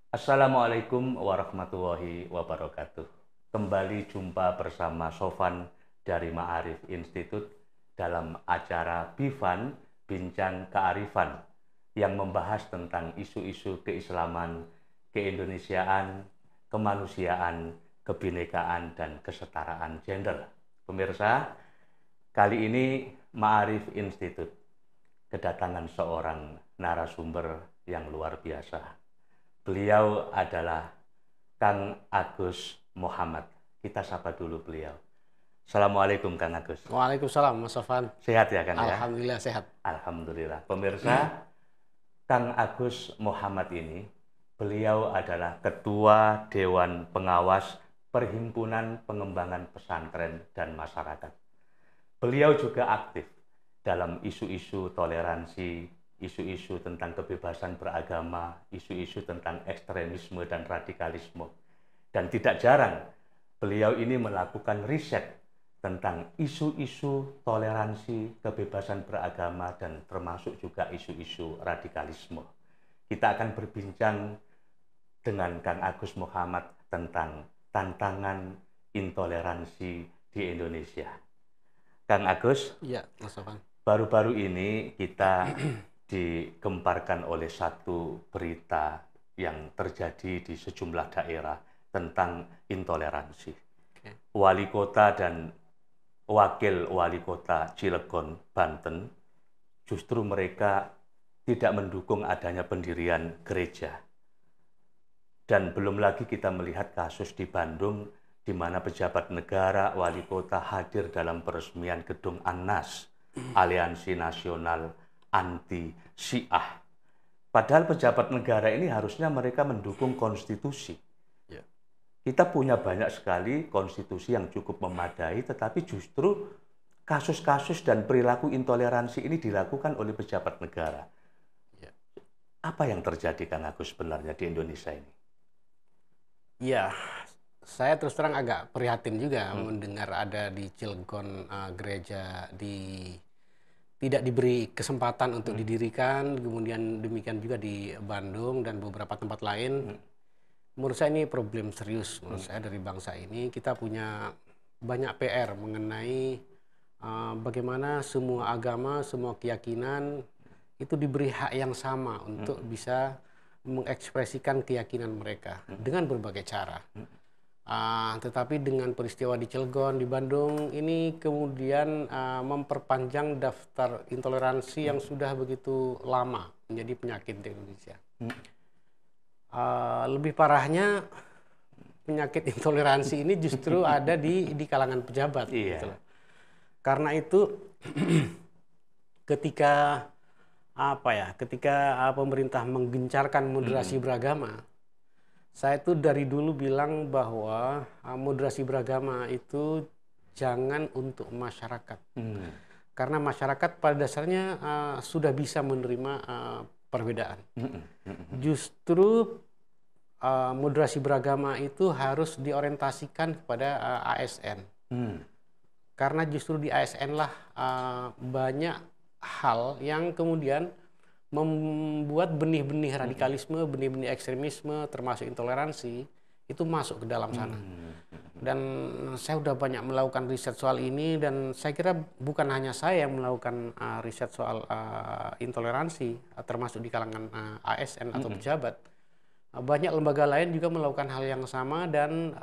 Assalamualaikum warahmatullahi wabarakatuh. Kembali jumpa bersama Sofan dari Ma'arif Institute dalam acara Bifan Bincang Kearifan yang membahas tentang isu-isu keislaman, keindonesiaan, kemanusiaan, kebinekaan, dan kesetaraan gender. Pemirsa, kali ini Ma'arif Institute kedatangan seorang narasumber yang luar biasa. Beliau adalah Kang Agus Muhammad. Kita sapa dulu beliau. Assalamualaikum Kang Agus. Waalaikumsalam Mas Sofan. Sehat ya Kang ya? Alhamdulillah sehat. Alhamdulillah. Pemirsa, Kang Agus Muhammad ini, beliau adalah Ketua Dewan Pengawas Perhimpunan Pengembangan Pesantren dan Masyarakat. Beliau juga aktif dalam isu-isu toleransi, isu-isu tentang kebebasan beragama, isu-isu tentang ekstremisme dan radikalisme. Dan tidak jarang, beliau ini melakukan riset tentang isu-isu toleransi, kebebasan beragama, dan termasuk juga isu-isu radikalisme. Kita akan berbincang dengan Kang Agus Muhammad tentang tantangan intoleransi di Indonesia. Kang Agus, Iya, Mas Sofan. baru-baru ini kita digemparkan oleh satu berita yang terjadi di sejumlah daerah tentang intoleransi. Wali kota dan wakil wali kota Cilegon, Banten, justru mereka tidak mendukung adanya pendirian gereja. Dan belum lagi kita melihat kasus di Bandung, di mana pejabat negara, wali kota hadir dalam peresmian gedung ANNAS, Aliansi Nasional Anti Syiah. Padahal pejabat negara ini harusnya mereka mendukung konstitusi. Ya. Kita punya banyak sekali konstitusi yang cukup memadai, tetapi justru kasus-kasus dan perilaku intoleransi ini dilakukan oleh pejabat negara. Ya. Apa yang terjadi Kang Agus sebenarnya di Indonesia ini? Ya, saya terus terang agak prihatin juga mendengar ada di Cilegon gereja tidak diberi kesempatan untuk didirikan, kemudian demikian juga di Bandung dan beberapa tempat lain. Menurut saya ini problem serius menurut saya dari bangsa ini. Kita punya banyak PR mengenai bagaimana semua agama, semua keyakinan itu diberi hak yang sama untuk bisa mengekspresikan keyakinan mereka dengan berbagai cara. Tetapi dengan peristiwa di Cilegon, di Bandung, ini kemudian memperpanjang daftar intoleransi yang sudah begitu lama menjadi penyakit di Indonesia. Lebih parahnya, penyakit intoleransi ini justru ada di kalangan pejabat. Iya. Gitu loh. Karena itu, ketika pemerintah menggencarkan moderasi beragama, saya itu dari dulu bilang bahwa moderasi beragama itu jangan untuk masyarakat. Karena masyarakat pada dasarnya sudah bisa menerima perbedaan. Justru moderasi beragama itu harus diorientasikan kepada ASN. Karena justru di ASN lah banyak hal yang kemudian membuat benih-benih radikalisme, benih-benih ekstremisme, termasuk intoleransi, itu masuk ke dalam sana. Dan saya sudah banyak melakukan riset soal ini, dan saya kira bukan hanya saya yang melakukan riset soal intoleransi, termasuk di kalangan ASN atau pejabat. Banyak lembaga lain juga melakukan hal yang sama, dan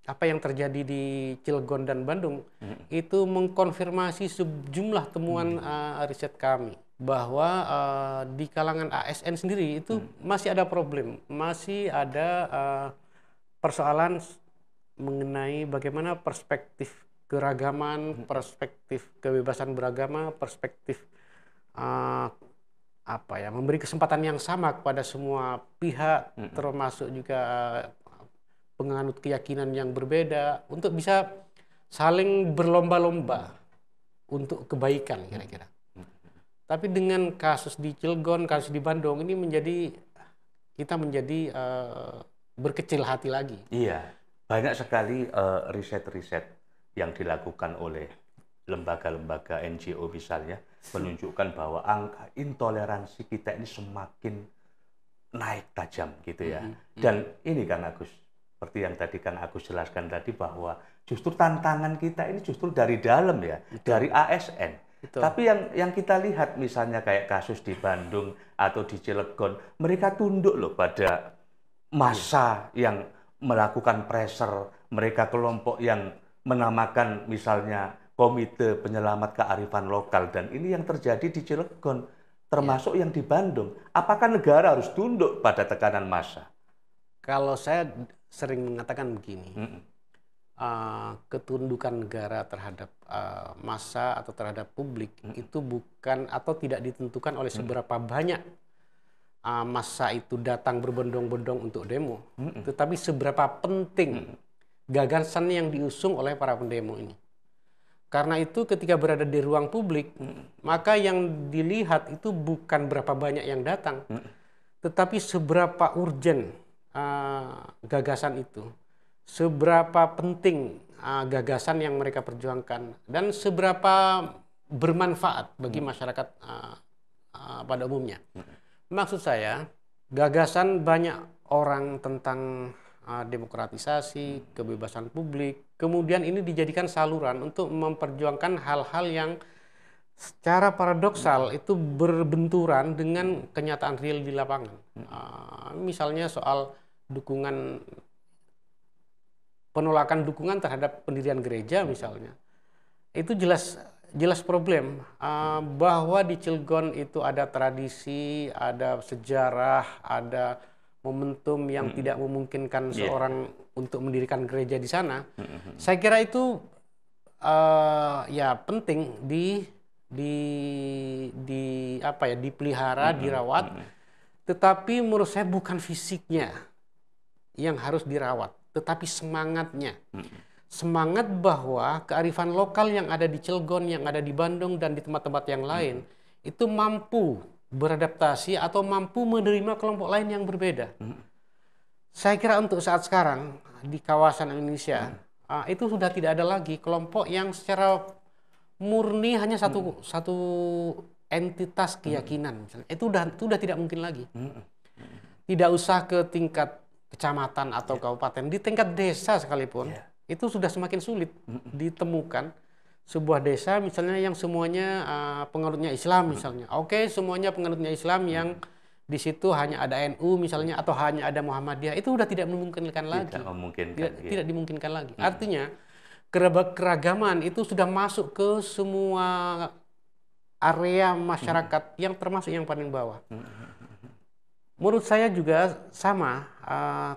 apa yang terjadi di Cilegon dan Bandung itu mengkonfirmasi sejumlah temuan riset kami, bahwa di kalangan ASN sendiri itu masih ada problem, masih ada persoalan mengenai bagaimana perspektif keragaman, perspektif kebebasan beragama, perspektif memberi kesempatan yang sama kepada semua pihak, termasuk juga penganut keyakinan yang berbeda, untuk bisa saling berlomba-lomba untuk kebaikan kira-kira. Tapi dengan kasus di Cilegon, kasus di Bandung ini kita menjadi berkecil hati lagi. Iya, banyak sekali riset-riset yang dilakukan oleh lembaga-lembaga NGO misalnya menunjukkan bahwa angka intoleransi kita ini semakin naik tajam gitu ya. Dan ini kan Agus, seperti yang tadi kan Agus jelaskan tadi bahwa justru tantangan kita ini justru dari dalam ya, dari ASN. Betul. Tapi yang kita lihat misalnya kayak kasus di Bandung atau di Cilegon, mereka tunduk loh pada massa yang melakukan pressure, mereka kelompok yang menamakan misalnya Komite Penyelamat Kearifan Lokal, dan ini yang terjadi di Cilegon, termasuk yang di Bandung. Apakah negara harus tunduk pada tekanan massa? Kalau saya sering mengatakan begini, ketundukan negara terhadap massa atau terhadap publik itu bukan atau tidak ditentukan oleh seberapa banyak massa itu datang berbondong-bondong untuk demo, tetapi seberapa penting gagasan yang diusung oleh para pendemo ini. Karena itu ketika berada di ruang publik, maka yang dilihat itu bukan berapa banyak yang datang, tetapi seberapa urgent gagasan itu, seberapa penting gagasan yang mereka perjuangkan, dan seberapa bermanfaat bagi masyarakat pada umumnya. Maksud saya, gagasan banyak orang tentang demokratisasi, kebebasan publik, kemudian ini dijadikan saluran untuk memperjuangkan hal-hal yang secara paradoksal itu berbenturan dengan kenyataan real di lapangan. Misalnya soal penolakan dukungan terhadap pendirian gereja misalnya, itu jelas problem bahwa di Cilegon itu ada tradisi, ada sejarah, ada momentum yang tidak memungkinkan seorang untuk mendirikan gereja di sana. Saya kira itu ya penting dipelihara, dirawat. Tetapi menurut saya bukan fisiknya yang harus dirawat, tetapi semangatnya. Semangat bahwa kearifan lokal yang ada di Cilegon, yang ada di Bandung dan di tempat-tempat yang lain itu mampu beradaptasi atau mampu menerima kelompok lain yang berbeda. Saya kira untuk saat sekarang di kawasan Indonesia itu sudah tidak ada lagi kelompok yang secara murni hanya satu entitas keyakinan. Misalnya. Itu sudah tidak mungkin lagi. Tidak usah ke tingkat kecamatan atau kabupaten, di tingkat desa sekalipun itu sudah semakin sulit ditemukan sebuah desa misalnya yang semuanya penganutnya Islam misalnya. Oke, semuanya penganutnya Islam yang di situ hanya ada NU misalnya atau hanya ada Muhammadiyah, itu sudah tidak memungkinkan lagi. Tidak dimungkinkan lagi. Artinya keragaman itu sudah masuk ke semua area masyarakat yang termasuk yang paling bawah. Menurut saya juga sama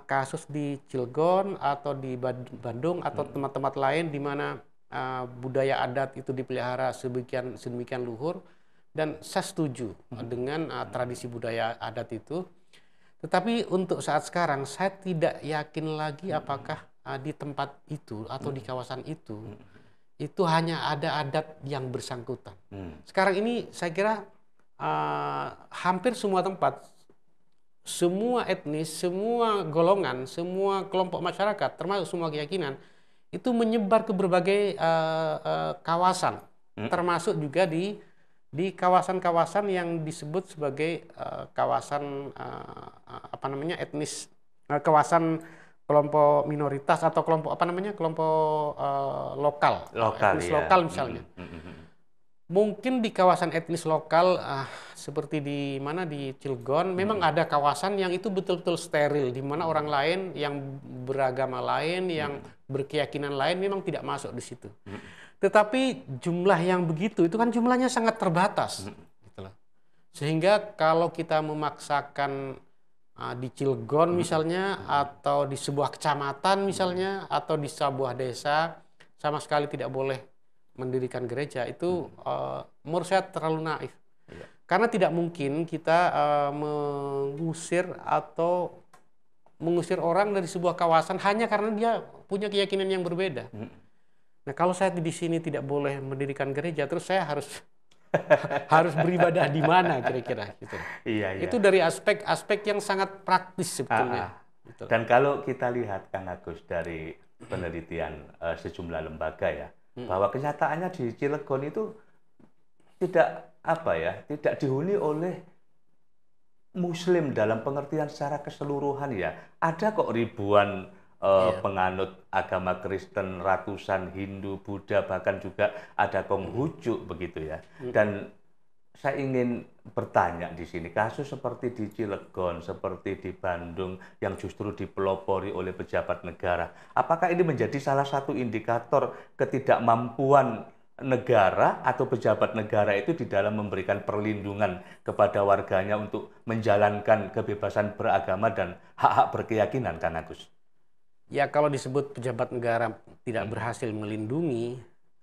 kasus di Cilegon atau di Bandung atau tempat-tempat lain di mana budaya adat itu dipelihara sedemikian luhur, dan saya setuju dengan tradisi budaya adat itu. Tetapi untuk saat sekarang saya tidak yakin lagi apakah di tempat itu atau di kawasan itu hanya ada adat yang bersangkutan. Sekarang ini saya kira hampir semua tempat, semua etnis, semua golongan, semua kelompok masyarakat, termasuk semua keyakinan, itu menyebar ke berbagai kawasan, termasuk juga di kawasan-kawasan yang disebut sebagai kawasan etnis, kawasan kelompok minoritas atau kelompok lokal, etnis lokal misalnya. Mungkin di kawasan etnis lokal seperti di Cilegon memang ada kawasan yang itu betul-betul steril, di mana orang lain yang beragama lain, yang berkeyakinan lain memang tidak masuk di situ. Tetapi jumlah yang begitu itu kan jumlahnya sangat terbatas. Sehingga kalau kita memaksakan di Cilegon misalnya, atau di sebuah kecamatan misalnya, atau di sebuah desa sama sekali tidak boleh mendirikan gereja, itu menurut saya terlalu naif. Karena tidak mungkin kita mengusir orang dari sebuah kawasan hanya karena dia punya keyakinan yang berbeda. Nah, kalau saya di sini tidak boleh mendirikan gereja, terus saya harus beribadah di mana kira-kira gitu. Itu dari aspek yang sangat praktis sebetulnya. Dan kalau kita lihat Kang Agus dari penelitian sejumlah lembaga ya, bahwa kenyataannya di Cilegon itu tidak dihuni oleh Muslim dalam pengertian secara keseluruhan ya. Ada kok ribuan penganut agama Kristen, ratusan Hindu, Buddha, bahkan juga ada Konghucu begitu ya. Dan saya ingin bertanya di sini, kasus seperti di Cilegon, seperti di Bandung yang justru dipelopori oleh pejabat negara, apakah ini menjadi salah satu indikator ketidakmampuan negara atau pejabat negara itu di dalam memberikan perlindungan kepada warganya untuk menjalankan kebebasan beragama dan hak-hak berkeyakinan, Kang Agus? Ya, kalau disebut pejabat negara tidak berhasil melindungi,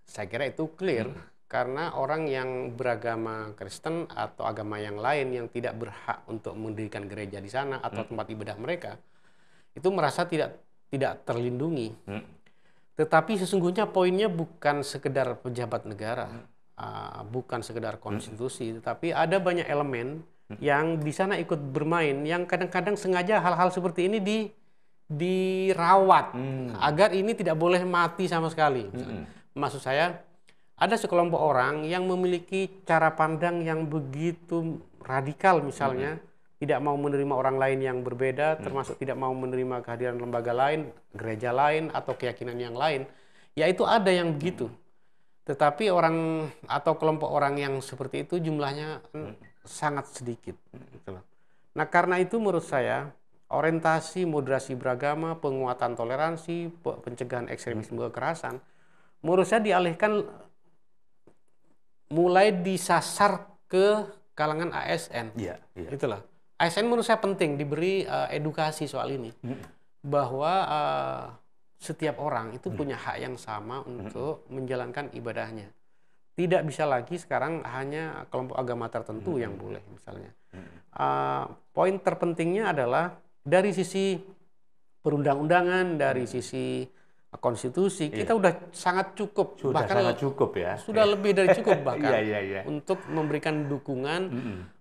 saya kira itu clear. Karena orang yang beragama Kristen atau agama yang lain yang tidak berhak untuk mendirikan gereja di sana atau tempat ibadah mereka, itu merasa tidak terlindungi. Tetapi sesungguhnya poinnya bukan sekedar pejabat negara, bukan sekedar konstitusi, tetapi ada banyak elemen yang di sana ikut bermain, yang kadang-kadang sengaja hal-hal seperti ini dirawat agar ini tidak boleh mati sama sekali. Maksud saya, ada sekelompok orang yang memiliki cara pandang yang begitu radikal, misalnya tidak mau menerima orang lain yang berbeda, termasuk tidak mau menerima kehadiran lembaga lain, gereja lain, atau keyakinan yang lain. Ya, itu ada yang begitu. Tetapi orang atau kelompok orang yang seperti itu jumlahnya sangat sedikit. Nah, karena itu menurut saya orientasi moderasi beragama, penguatan toleransi, pencegahan ekstremisme kekerasan, menurut saya dialihkan mulai disasar ke kalangan ASN. Itulah. ASN menurut saya penting diberi edukasi soal ini. Bahwa setiap orang itu punya hak yang sama untuk menjalankan ibadahnya. Tidak bisa lagi sekarang hanya kelompok agama tertentu yang boleh misalnya. Poin terpentingnya adalah dari sisi perundang-undangan, dari sisi konstitusi, kita udah sangat cukup, bahkan sangat cukup ya, sudah lebih dari cukup bahkan untuk memberikan dukungan,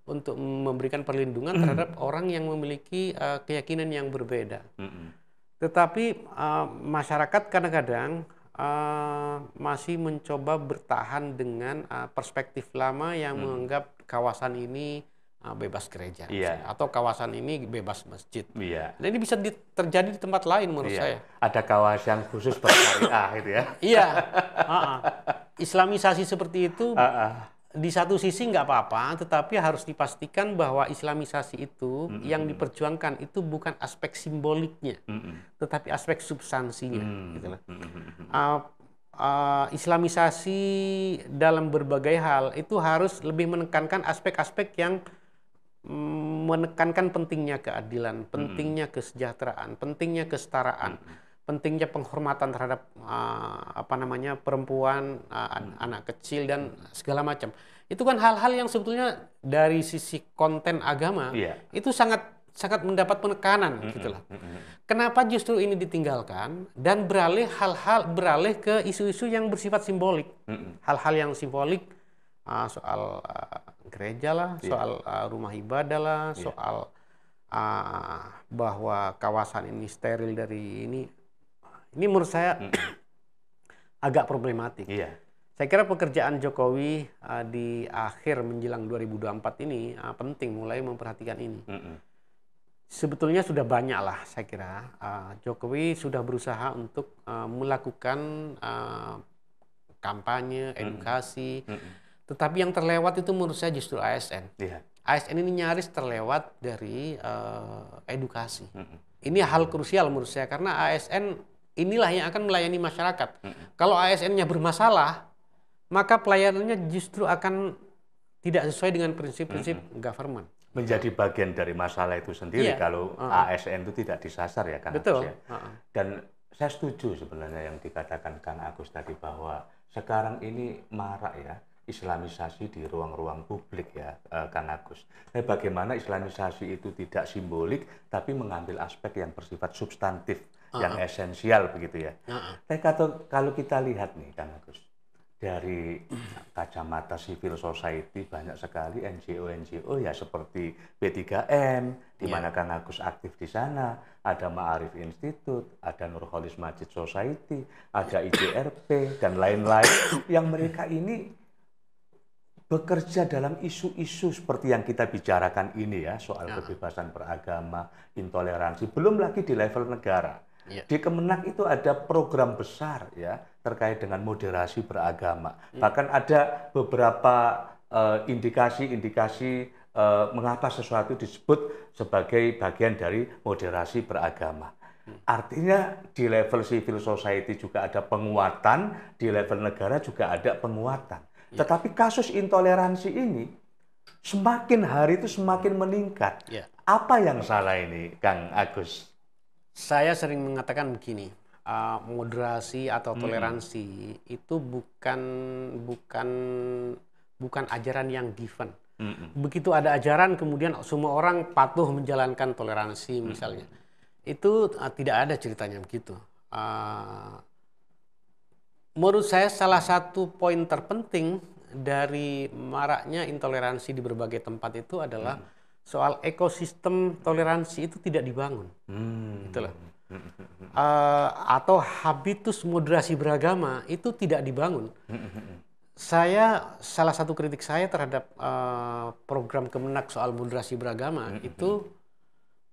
untuk memberikan perlindungan terhadap orang yang memiliki keyakinan yang berbeda. Tetapi masyarakat kadang-kadang masih mencoba bertahan dengan perspektif lama yang menganggap kawasan ini bebas gereja, atau kawasan ini bebas masjid. Dan ini bisa terjadi di tempat lain menurut saya. Ada kawasan khusus bersyariah gitu ya. Islamisasi seperti itu di satu sisi nggak apa-apa, tetapi harus dipastikan bahwa Islamisasi itu yang diperjuangkan itu bukan aspek simboliknya, tetapi aspek substansinya. Islamisasi dalam berbagai hal itu harus lebih menekankan aspek-aspek yang menekankan pentingnya keadilan, pentingnya kesejahteraan, pentingnya kesetaraan, pentingnya penghormatan terhadap perempuan, anak kecil dan segala macam. Itu kan hal-hal yang sebetulnya dari sisi konten agama itu sangat mendapat penekanan gitulah. Kenapa justru ini ditinggalkan dan beralih ke isu-isu yang bersifat simbolik. Hal-hal yang simbolik soal gereja lah, soal rumah ibadah lah, soal bahwa kawasan ini steril dari ini menurut saya agak problematik. Saya kira pekerjaan Jokowi di akhir menjelang 2024 ini penting mulai memperhatikan ini. Sebetulnya sudah banyak lah saya kira Jokowi sudah berusaha untuk melakukan kampanye, edukasi, tetapi yang terlewat itu menurut saya justru ASN. ASN ini nyaris terlewat dari edukasi. Ini hal krusial menurut saya karena ASN inilah yang akan melayani masyarakat. Kalau ASN-nya bermasalah, maka pelayanannya justru akan tidak sesuai dengan prinsip-prinsip government. Menjadi bagian dari masalah itu sendiri kalau ASN itu tidak disasar ya, Kang Agus ya. Dan saya setuju sebenarnya yang dikatakan Kang Agus tadi bahwa sekarang ini marak ya Islamisasi di ruang-ruang publik ya, Kang Agus. Tapi bagaimana Islamisasi itu tidak simbolik, tapi mengambil aspek yang bersifat substantif, yang esensial begitu ya. Tapi kalau kita lihat nih, Kang Agus, dari kacamata civil society banyak sekali NGO ya seperti P3M, di mana Kang Agus aktif di sana, ada Ma'arif Institute, ada Nurholis Masjid Society, ada IJRP dan lain-lain yang mereka ini bekerja dalam isu-isu seperti yang kita bicarakan ini ya, soal kebebasan beragama, intoleransi, belum lagi di level negara. Di Kemenak itu ada program besar ya terkait dengan moderasi beragama. Bahkan ada beberapa indikasi-indikasi mengapa sesuatu disebut sebagai bagian dari moderasi beragama. Artinya di level civil society juga ada penguatan, di level negara juga ada penguatan. Tetapi kasus intoleransi ini semakin hari itu semakin meningkat. Apa yang salah ini, Kang Agus? Saya sering mengatakan begini, moderasi atau toleransi itu bukan ajaran yang given. Begitu ada ajaran, kemudian semua orang patuh menjalankan toleransi misalnya. Itu tidak ada ceritanya begitu. Menurut saya salah satu poin terpenting dari maraknya intoleransi di berbagai tempat itu adalah soal ekosistem toleransi itu tidak dibangun. Itulah. Atau habitus moderasi beragama itu tidak dibangun. Salah satu kritik saya terhadap program Kemenak soal moderasi beragama itu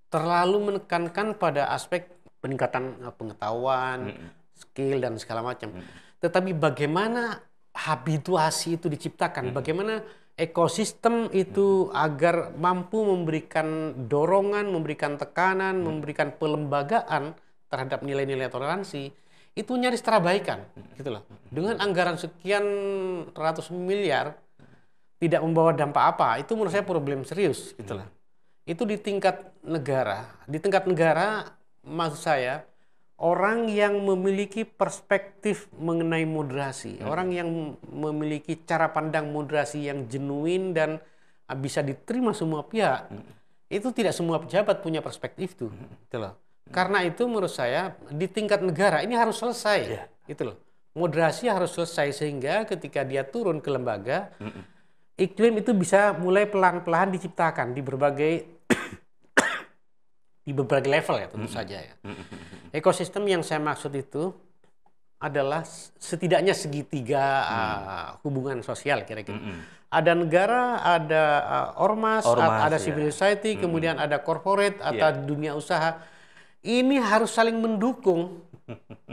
terlalu menekankan pada aspek peningkatan pengetahuan, skill dan segala macam. Tetapi bagaimana habituasi itu diciptakan, bagaimana ekosistem itu agar mampu memberikan dorongan, memberikan tekanan, memberikan pelembagaan terhadap nilai-nilai toleransi, itu nyaris terabaikan, gitu loh. Dengan anggaran sekian ratus miliar tidak membawa dampak apa, itu menurut saya problem serius, gitu loh. Itu di tingkat negara. Di tingkat negara, maksud saya, orang yang memiliki perspektif mengenai moderasi, orang yang memiliki cara pandang moderasi yang genuine dan bisa diterima semua pihak, itu tidak semua pejabat punya perspektif itu. Gitu loh. Karena itu menurut saya di tingkat negara ini harus selesai. Gitu loh. Moderasi harus selesai sehingga ketika dia turun ke lembaga, iklim itu bisa mulai pelan-pelan diciptakan di berbagai level ya tentu saja ya. Ekosistem yang saya maksud itu adalah setidaknya segitiga hubungan sosial kira-kira. Ada negara, ada ormas, ada civil society, kemudian ada corporate atau dunia usaha. Ini harus saling mendukung,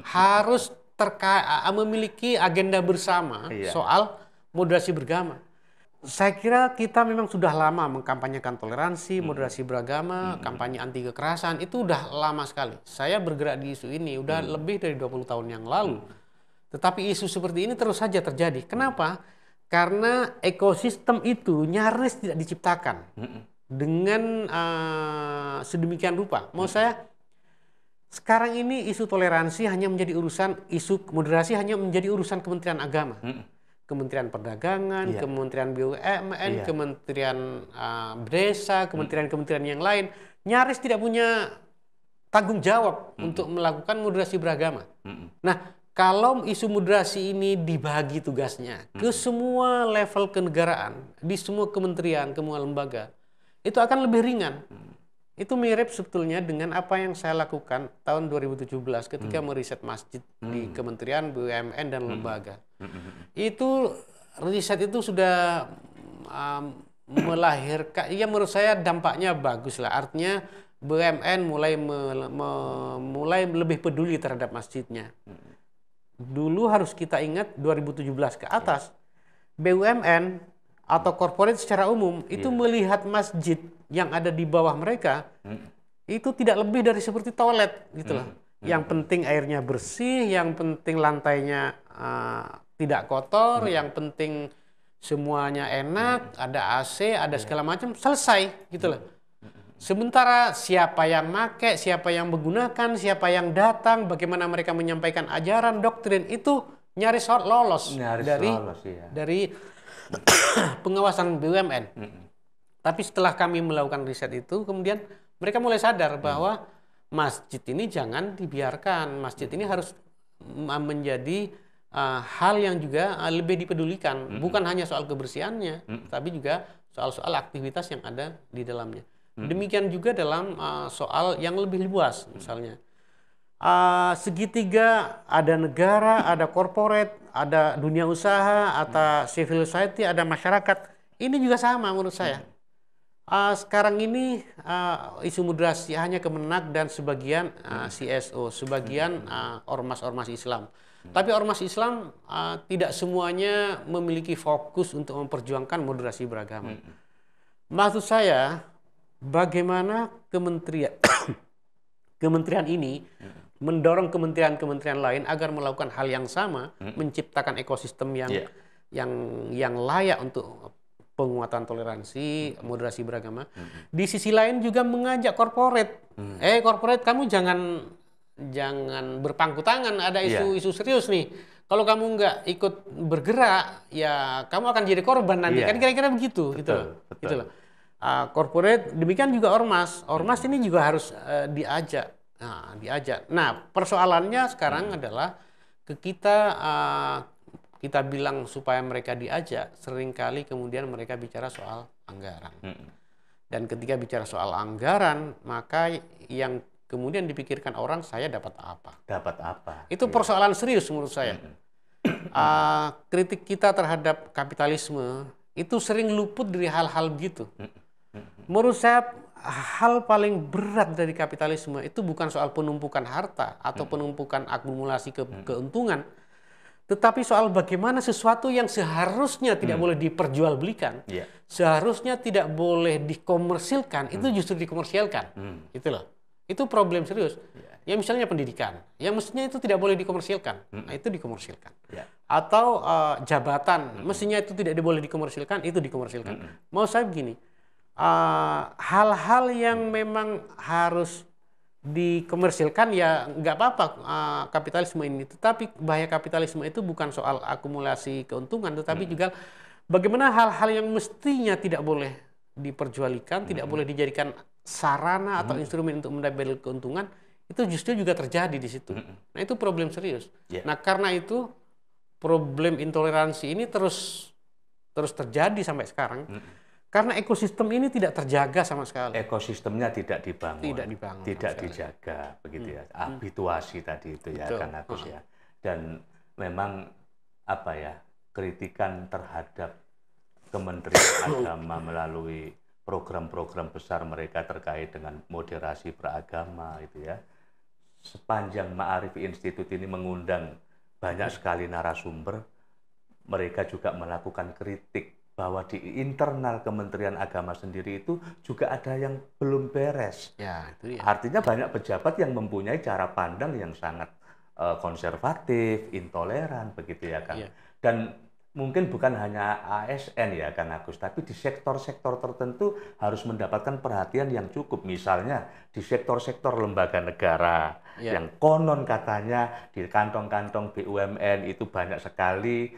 harus memiliki agenda bersama soal moderasi beragama. Saya kira kita memang sudah lama mengkampanyekan toleransi, moderasi beragama, kampanye anti kekerasan, itu udah lama sekali. Saya bergerak di isu ini udah lebih dari 20 tahun yang lalu. Tetapi isu seperti ini terus saja terjadi. Kenapa? Karena ekosistem itu nyaris tidak diciptakan dengan sedemikian rupa. Mau saya, sekarang ini isu toleransi hanya menjadi urusan, isu moderasi hanya menjadi urusan Kementerian Agama. Kementerian Perdagangan, Kementerian BUMN, Kementerian Desa, kementerian-kementerian yang lain nyaris tidak punya tanggung jawab untuk melakukan moderasi beragama. Nah, kalau isu moderasi ini dibagi tugasnya ke semua level kenegaraan, di semua kementerian, semua lembaga, itu akan lebih ringan. Itu mirip sebetulnya dengan apa yang saya lakukan tahun 2017 ketika meriset masjid di kementerian, BUMN, dan lembaga. Itu riset itu sudah melahirkan, ya menurut saya dampaknya bagus lah. Artinya BUMN mulai lebih peduli terhadap masjidnya. Dulu harus kita ingat 2017 ke atas, BUMN atau korporat secara umum itu melihat masjid yang ada di bawah mereka itu tidak lebih dari seperti toilet gitu loh. Yang penting airnya bersih, yang penting lantainya tidak kotor, yang penting semuanya enak, ada AC, ada segala macam, selesai gitu loh. Sementara siapa yang make, siapa yang menggunakan, siapa yang datang, bagaimana mereka menyampaikan ajaran, doktrin itu nyaris lolos dari pengawasan BUMN. Tapi setelah kami melakukan riset itu, kemudian mereka mulai sadar bahwa masjid ini jangan dibiarkan. Masjid ini harus menjadi hal yang juga lebih dipedulikan. Bukan hanya soal kebersihannya, tapi juga soal-soal aktivitas yang ada di dalamnya. Demikian juga dalam soal yang lebih luas, misalnya. Segitiga, ada negara, ada korporat, ada dunia usaha, atau civil society, ada masyarakat. Ini juga sama menurut saya. Sekarang ini isu moderasi hanya Kemenak dan sebagian CSO, sebagian ormas-ormas Islam. Tapi ormas Islam tidak semuanya memiliki fokus untuk memperjuangkan moderasi beragama. Maksud saya, bagaimana kementerian ini mendorong kementerian-kementerian lain agar melakukan hal yang sama, menciptakan ekosistem yang layak untuk penguatan toleransi, moderasi beragama. Di sisi lain juga mengajak korporat. Korporat, kamu jangan berpangku tangan, ada isu-isu serius nih. Kalau kamu nggak ikut bergerak, ya kamu akan jadi korban nanti. Kan kira-kira begitu. Betul. Gitu loh. Korporat, demikian juga ormas. Ormas ini juga harus diajak. Nah, persoalannya sekarang adalah kita bilang supaya mereka diajak, seringkali kemudian mereka bicara soal anggaran. Dan ketika bicara soal anggaran, maka yang kemudian dipikirkan orang, saya dapat apa? Dapat apa? Itu persoalan serius menurut saya. Kritik kita terhadap kapitalisme itu sering luput dari hal-hal begitu. Menurut saya, hal paling berat dari kapitalisme itu bukan soal penumpukan harta atau penumpukan akumulasi keuntungan, tetapi soal bagaimana sesuatu yang seharusnya tidak boleh diperjualbelikan, seharusnya tidak boleh dikomersilkan, itu justru dikomersialkan. Itu loh. Itu problem serius. Ya misalnya pendidikan, yang mestinya itu tidak boleh dikomersilkan, nah itu dikomersilkan. Atau jabatan, mestinya itu tidak boleh dikomersilkan, itu dikomersilkan. Mau saya begini, hal-hal yang memang harus dikomersilkan ya nggak apa-apa kapitalisme ini. Tetapi bahaya kapitalisme itu bukan soal akumulasi keuntungan, tetapi juga bagaimana hal-hal yang mestinya tidak boleh diperjualbelikan, tidak boleh dijadikan sarana atau instrumen untuk mendapatkan keuntungan, itu justru juga terjadi di situ. Nah itu problem serius. Nah karena itu problem intoleransi ini terus terjadi sampai sekarang. Karena ekosistem ini tidak terjaga sama sekali. Ekosistemnya tidak dibangun. Tidak dijaga, begitu ya. Habituasi tadi itu ya, Kang Agus ya. Dan memang apa ya, kritikan terhadap Kementerian Agama melalui program-program besar mereka terkait dengan moderasi beragama itu ya. Sepanjang Ma'arif Institute ini mengundang banyak sekali narasumber, mereka juga melakukan kritik bahwa di internal Kementerian Agama sendiri itu juga ada yang belum beres. Itu Artinya banyak pejabat yang mempunyai cara pandang yang sangat konservatif, intoleran, begitu ya Kang. Dan mungkin bukan hanya ASN ya Kang Agus, tapi di sektor-sektor tertentu harus mendapatkan perhatian yang cukup. Misalnya di sektor-sektor lembaga negara yang konon katanya di kantong-kantong BUMN itu banyak sekali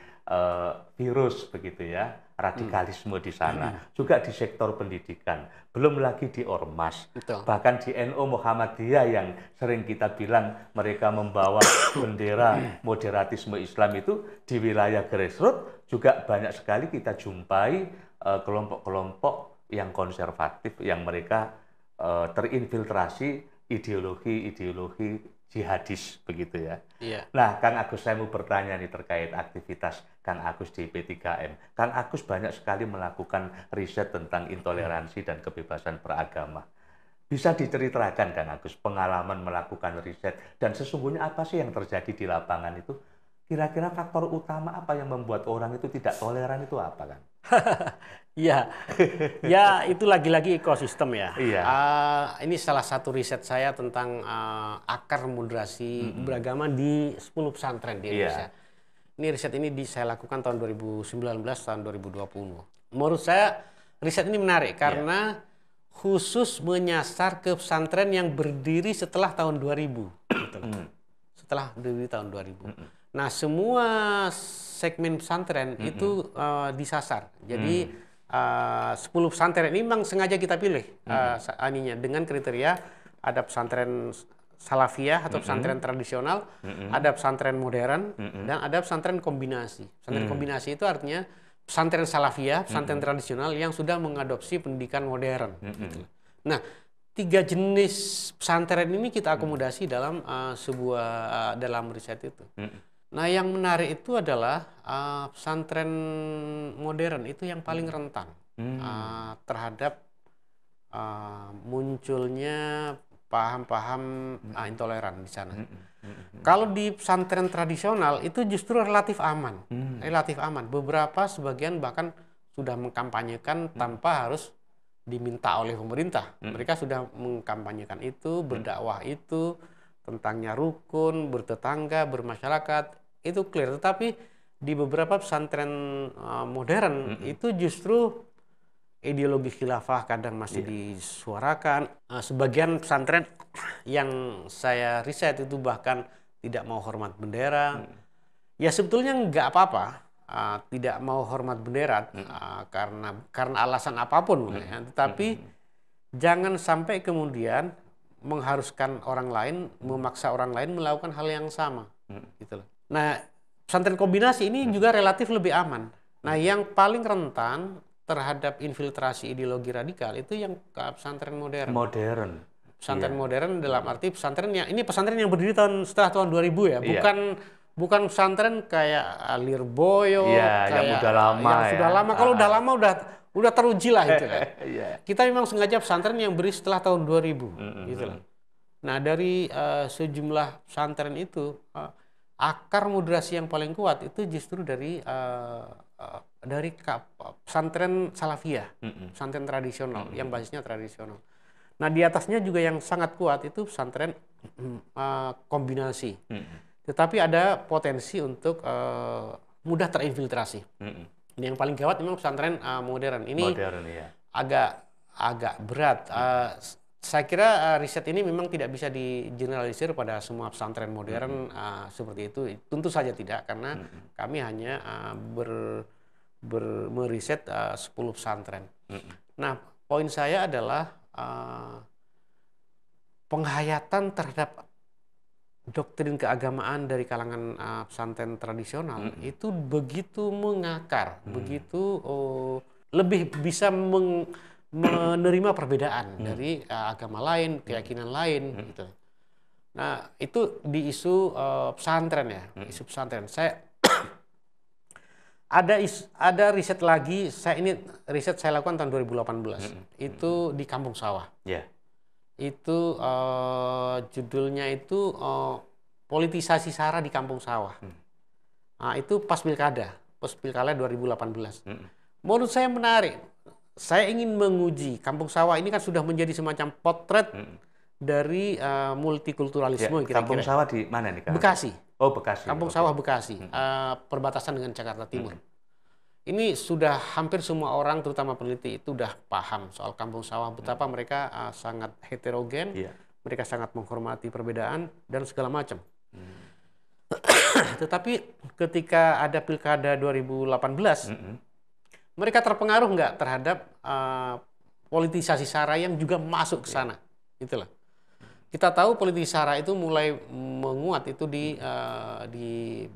virus begitu ya, radikalisme di sana. Juga di sektor pendidikan, belum lagi di ormas. Bahkan di NU Muhammadiyah yang sering kita bilang mereka membawa bendera moderatisme Islam itu, di wilayah grassroots juga banyak sekali kita jumpai kelompok-kelompok yang konservatif yang mereka terinfiltrasi ideologi-ideologi jihadis begitu ya. Nah, Kang Agus, saya mau bertanya nih terkait aktivitas Kang Agus di P3M. Kang Agus banyak sekali melakukan riset tentang intoleransi dan kebebasan beragama. Bisa diceritakan Kang Agus pengalaman melakukan riset dan sesungguhnya apa sih yang terjadi di lapangan itu? Kira-kira faktor utama apa yang membuat orang itu tidak toleran itu apa, Kang? Ya itu lagi-lagi ekosistem ya. Ini salah satu riset saya tentang akar moderasi beragama di 10 pesantren di Indonesia. Ini riset ini saya lakukan tahun 2019, tahun 2020. Menurut saya riset ini menarik karena khusus menyasar ke pesantren yang berdiri setelah tahun 2000. Setelah berdiri tahun 2000. Nah, semua segmen pesantren itu disasar. Jadi 10 pesantren ini memang sengaja kita pilih dengan kriteria ada pesantren salafiyah atau pesantren tradisional, ada pesantren modern, dan ada pesantren kombinasi. Pesantren kombinasi itu artinya pesantren salafiyah, pesantren tradisional yang sudah mengadopsi pendidikan modern. Nah, 3 jenis pesantren ini kita akomodasi dalam dalam riset itu. Nah, yang menarik itu adalah pesantren modern itu yang paling rentan terhadap munculnya paham-paham intoleran di sana. Kalau di pesantren tradisional itu justru relatif aman, relatif aman. Beberapa sebagian bahkan sudah mengkampanyekan tanpa harus diminta oleh pemerintah. Mereka sudah mengkampanyekan itu, berdakwah itu, tentangnya rukun, bertetangga, bermasyarakat, itu clear. Tetapi di beberapa pesantren modern itu justru ideologi khilafah kadang masih disuarakan. Sebagian pesantren yang saya riset itu bahkan tidak mau hormat bendera. Ya sebetulnya nggak apa-apa tidak mau hormat bendera karena alasan apapun. Tetapi jangan sampai kemudian mengharuskan orang lain, memaksa orang lain melakukan hal yang sama. Gitu loh. Nah, pesantren kombinasi ini juga relatif lebih aman. Nah, yang paling rentan terhadap infiltrasi ideologi radikal itu yang pesantren modern. Pesantren modern dalam arti pesantren yang berdiri setelah tahun 2000 ya, bukan pesantren kayak Lirboyo, kayak yang udah lama. Yang sudah lama. Kalau udah lama udah teruji lah itu. Kita memang sengaja pesantren yang berdiri setelah tahun 2000 gitu lah. Nah, dari sejumlah pesantren itu akar moderasi yang paling kuat itu justru dari pesantren salafiyah, pesantren tradisional, yang basisnya tradisional. Nah, di atasnya juga yang sangat kuat itu pesantren kombinasi. Tetapi ada potensi untuk mudah terinfiltrasi. Ini yang paling gawat memang pesantren modern. Ini agak berat. Saya kira riset ini memang tidak bisa digeneralisir pada semua pesantren modern seperti itu. Tentu saja tidak, karena kami hanya meriset 10 pesantren. Nah, poin saya adalah penghayatan terhadap doktrin keagamaan dari kalangan pesantren tradisional itu begitu mengakar, begitu lebih bisa menerima perbedaan dari agama lain, keyakinan lain, gitu. Nah, itu di isu pesantren ya, isu pesantren. Saya ada riset lagi, riset saya lakukan tahun 2018. Itu di Kampung Sawah. Itu judulnya itu politisasi SARA di Kampung Sawah. Nah, itu pas pilkada 2018. Menurut saya menarik. Saya ingin menguji Kampung Sawah ini kan sudah menjadi semacam potret dari multikulturalisme. Kampung Sawah di mana nih? Bekasi. Oh, Bekasi. Kampung Sawah Bekasi, perbatasan dengan Jakarta Timur. Ini sudah hampir semua orang, terutama peneliti, itu sudah paham soal Kampung Sawah, betapa mereka sangat heterogen, mereka sangat menghormati perbedaan, dan segala macam. Tetapi ketika ada pilkada 2018, mereka terpengaruh nggak terhadap politisasi SARA yang juga masuk ke sana? Itulah. Kita tahu politisasi SARA itu mulai menguat itu di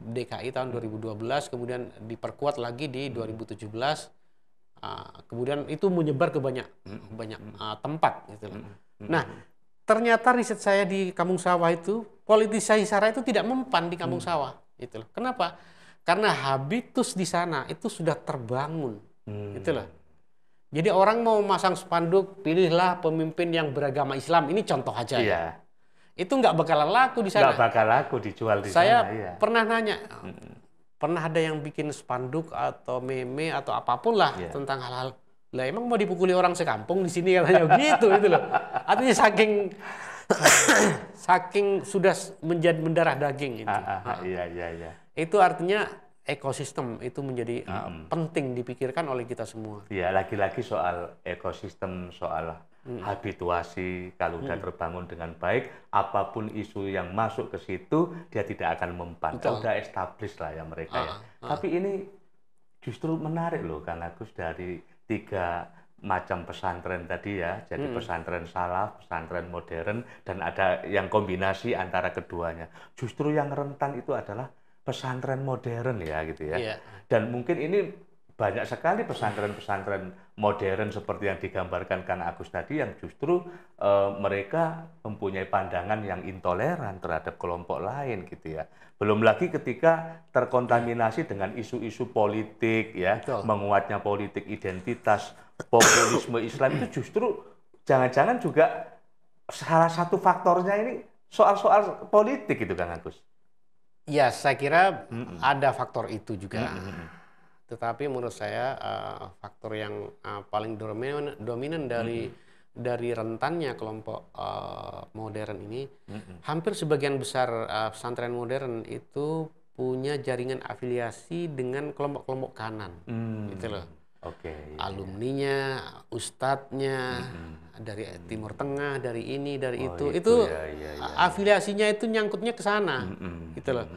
DKI tahun 2012, kemudian diperkuat lagi di 2017, kemudian itu menyebar ke banyak tempat. Gitu. Nah, ternyata riset saya di Kampung Sawah itu, politisasi SARA itu tidak mempan di Kampung Sawah. Gitu. Kenapa? Karena habitus di sana itu sudah terbangun. Itulah. Jadi orang mau masang spanduk, pilihlah pemimpin yang beragama Islam. Ini contoh aja ya. Itu nggak bakalan laku di sana. Nggak bakal laku dijual di sana. Saya pernah nanya, pernah ada yang bikin spanduk atau meme atau apapun lah tentang hal-hal. Lah emang mau dipukuli orang sekampung di sini katanya gitu itu loh. Artinya saking sudah menjadi mendarah daging itu. Itu artinya ekosistem itu menjadi penting dipikirkan oleh kita semua. Ya, lagi-lagi soal ekosistem, soal habituasi, kalau udah terbangun dengan baik, apapun isu yang masuk ke situ, dia tidak akan mempan. Udah established lah ya mereka ya. Tapi ini justru menarik loh, Kang Agus, dari 3 macam pesantren tadi ya. Jadi pesantren salaf, pesantren modern, dan ada yang kombinasi antara keduanya. Justru yang rentan itu adalah pesantren modern ya gitu ya. Dan mungkin ini banyak sekali pesantren-pesantren modern seperti yang digambarkan Kang Agus tadi, yang justru mereka mempunyai pandangan yang intoleran terhadap kelompok lain gitu ya. Belum lagi ketika terkontaminasi dengan isu-isu politik ya, menguatnya politik identitas, populisme Islam itu justru jangan-jangan juga salah satu faktornya ini soal-soal politik gitu Kang Agus. Ya, saya kira ada faktor itu juga. Tetapi menurut saya faktor yang paling dominan dari rentannya kelompok modern ini, hampir sebagian besar pesantren modern itu punya jaringan afiliasi dengan kelompok-kelompok kanan, gitu loh. Alumninya, ustadznya, dari Timur Tengah, dari ini, dari itu afiliasinya itu nyangkutnya ke sana, gitu loh.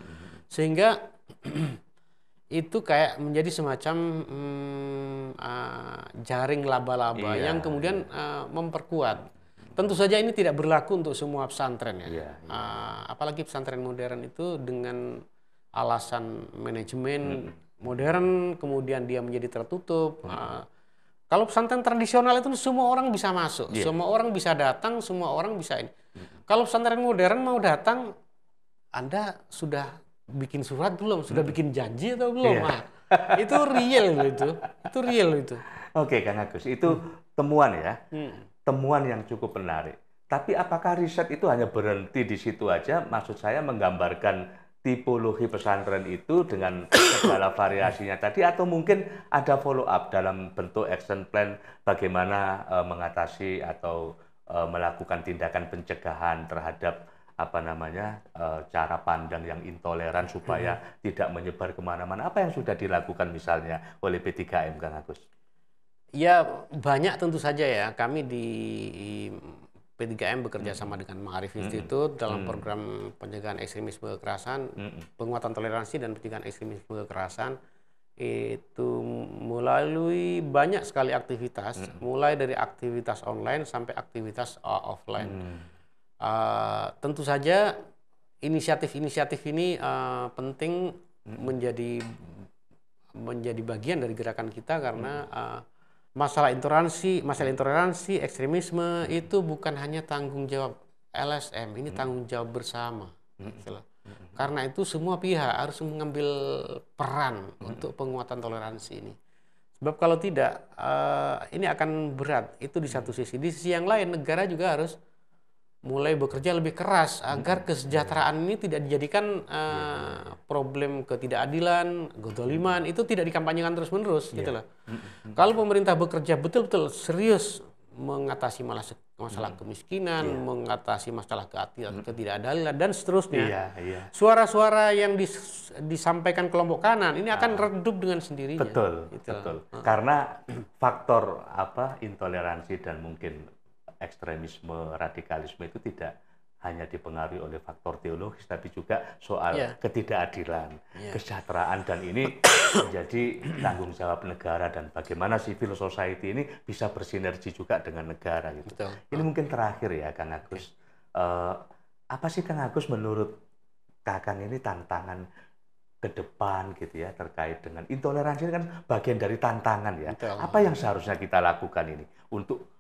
Sehingga itu kayak menjadi semacam jaring laba-laba yang kemudian memperkuat. Tentu saja ini tidak berlaku untuk semua pesantren ya. Apalagi pesantren modern itu dengan alasan manajemen modern, kemudian dia menjadi tertutup. Kalau pesantren tradisional itu semua orang bisa masuk, semua orang bisa datang, semua orang bisa ini. Kalau pesantren modern mau datang, Anda sudah bikin surat belum? Sudah bikin janji atau belum? Nah, itu real itu. Oke, Kang Agus, itu temuan ya, temuan yang cukup menarik. Tapi apakah riset itu hanya berhenti di situ aja? Maksud saya menggambarkan tipologi pesantren itu dengan segala variasinya tadi, atau mungkin ada follow up dalam bentuk action plan bagaimana mengatasi atau melakukan tindakan pencegahan terhadap cara pandang yang intoleran supaya tidak menyebar kemana-mana. Apa yang sudah dilakukan misalnya oleh P3M, Kang Agus? Ya banyak tentu saja ya. Kami di P3M bekerja sama dengan Ma'arif Institute dalam program pencegahan ekstremisme kekerasan, penguatan toleransi dan pencegahan ekstremisme kekerasan. Itu melalui banyak sekali aktivitas, mulai dari aktivitas online sampai aktivitas offline. Tentu saja inisiatif-inisiatif ini penting menjadi bagian dari gerakan kita karena masalah intoleransi, ekstremisme itu bukan hanya tanggung jawab LSM, ini tanggung jawab bersama. Karena itu semua pihak harus mengambil peran untuk penguatan toleransi ini. Sebab kalau tidak, ini akan berat. Itu di satu sisi. Di sisi yang lain, negara juga harus mulai bekerja lebih keras agar kesejahteraan ini tidak dijadikan problem ketidakadilan, kezaliman, itu tidak dikampanyekan terus-menerus gitu loh. Kalau pemerintah bekerja betul-betul serius mengatasi masalah kemiskinan, mengatasi masalah ketidakadilan dan seterusnya. Suara-suara yang disampaikan kelompok kanan ini akan redup dengan sendirinya. Betul, gitu. Betul. Karena faktor intoleransi dan mungkin ekstremisme, radikalisme itu tidak hanya dipengaruhi oleh faktor teologis, tapi juga soal ketidakadilan, kesejahteraan, dan ini menjadi tanggung jawab negara dan bagaimana civil society ini bisa bersinergi juga dengan negara. Gitu. Ini mungkin terakhir ya, Kang Agus. Apa sih Kang Agus menurut Kakang ini tantangan ke depan gitu ya terkait dengan intoleransi? Ini kan bagian dari tantangan ya. Apa yang seharusnya kita lakukan ini untuk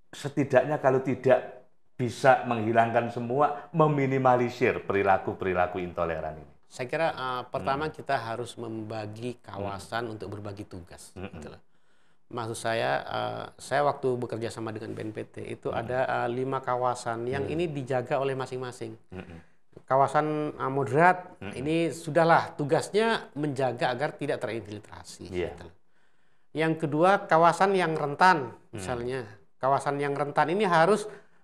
setidaknya kalau tidak bisa menghilangkan semua, meminimalisir perilaku-perilaku intoleran ini? Saya kira pertama kita harus membagi kawasan untuk berbagi tugas. Gitu loh. Maksud saya waktu bekerja sama dengan BNPT itu ada 5 kawasan yang ini dijaga oleh masing-masing. Kawasan moderat ini sudahlah tugasnya menjaga agar tidak terinfiltrasi. Gitu. Yang kedua kawasan yang rentan misalnya. Kawasan yang rentan ini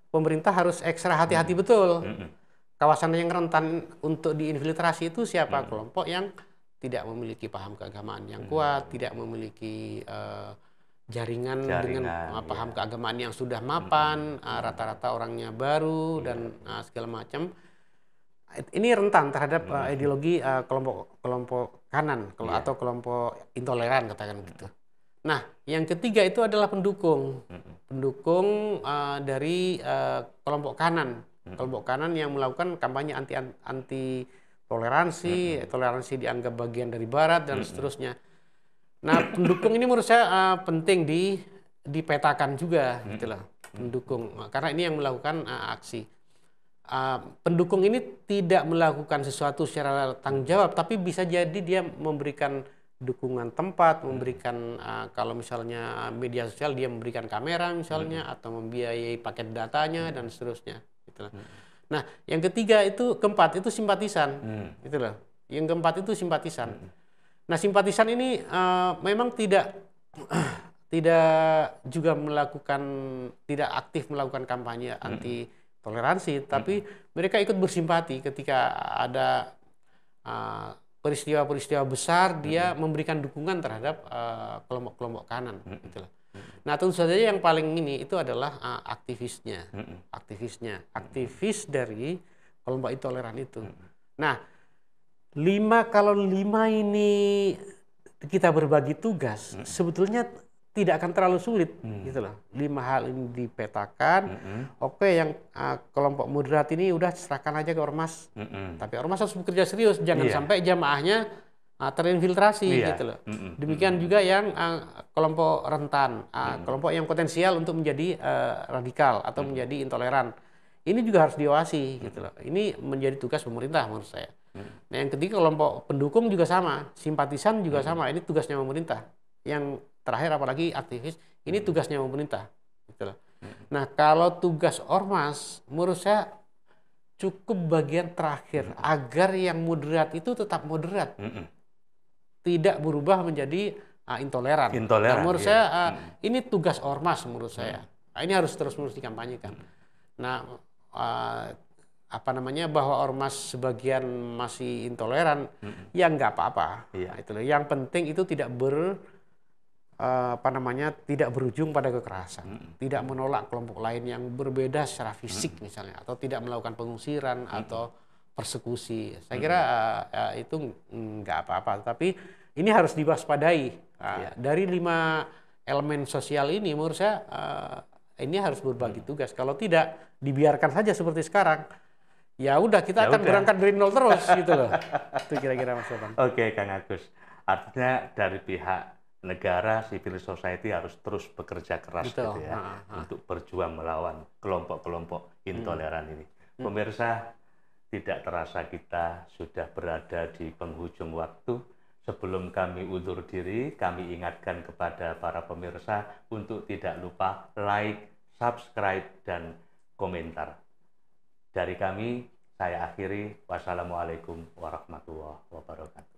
pemerintah harus ekstra hati-hati betul. Kawasan yang rentan untuk diinfiltrasi itu siapa? Kelompok yang tidak memiliki paham keagamaan yang kuat, tidak memiliki jaringan dengan paham keagamaan yang sudah mapan, rata-rata orangnya baru dan segala macam. Ini rentan terhadap ideologi kelompok kanan atau kelompok intoleran katakan gitu. Nah, yang ketiga itu adalah pendukung dari kelompok kanan yang melakukan kampanye anti toleransi, toleransi dianggap bagian dari Barat dan seterusnya. Nah, pendukung ini menurut saya penting dipetakan juga, gitu loh, pendukung. Karena ini yang melakukan aksi. Pendukung ini tidak melakukan sesuatu secara tanggung jawab, tapi bisa jadi dia memberikan dukungan tempat, memberikan kalau misalnya media sosial dia memberikan kamera misalnya, atau membiayai paket datanya dan seterusnya, gitu loh. Nah, yang ketiga itu keempat itu simpatisan, gitu loh. Yang keempat itu simpatisan. Nah, simpatisan ini memang tidak juga tidak aktif melakukan kampanye anti toleransi, tapi mereka ikut bersimpati ketika ada peristiwa-peristiwa besar, dia memberikan dukungan terhadap kelompok-kelompok kanan, gitu loh. Nah, tentu saja yang paling ini itu adalah aktivisnya, aktivis dari kelompok intoleran itu. Nah, kalau lima ini kita berbagi tugas, sebetulnya tidak akan terlalu sulit, gitu loh. 5 hal ini dipetakan. Oke, yang kelompok moderat ini udah serahkan aja ke ormas, tapi ormas harus bekerja serius, jangan sampai jamaahnya terinfiltrasi, gitu loh. Demikian juga yang kelompok rentan, kelompok yang potensial untuk menjadi radikal atau menjadi intoleran. Ini juga harus diawasi, gitu loh. Ini menjadi tugas pemerintah menurut saya. Nah, yang ketiga kelompok pendukung juga sama, simpatisan juga sama. Ini tugasnya pemerintah. Yang terakhir apalagi aktivis, ini tugasnya pemerintah, gitu loh. Nah, kalau tugas ormas, menurut saya cukup bagian terakhir agar yang moderat itu tetap moderat, tidak berubah menjadi intoleran. Nah, menurut saya ini tugas ormas menurut saya. Nah, ini harus terus-menerus dikampanyekan. Nah, bahwa ormas sebagian masih intoleran, ya nggak apa-apa. Itu loh. Yang penting itu tidak tidak berujung pada kekerasan, tidak menolak kelompok lain yang berbeda secara fisik misalnya, atau tidak melakukan pengusiran atau persekusi. Saya kira itu nggak apa-apa, tapi ini harus diwaspadai. Dari 5 elemen sosial ini, menurut saya ini harus berbagi tugas. Kalau tidak, dibiarkan saja seperti sekarang, ya udah kita akan berangkat dari nol terus, gitu loh. Itu kira-kira Mas Sofan. Oke, Kang Agus. Artinya dari pihak negara, civil society harus terus bekerja keras, gitu ya, untuk berjuang melawan kelompok-kelompok intoleran ini. Pemirsa, tidak terasa kita sudah berada di penghujung waktu. Sebelum kami undur diri, kami ingatkan kepada para pemirsa untuk tidak lupa like, subscribe, dan komentar. Dari kami, saya akhiri. Wassalamualaikum warahmatullahi wabarakatuh.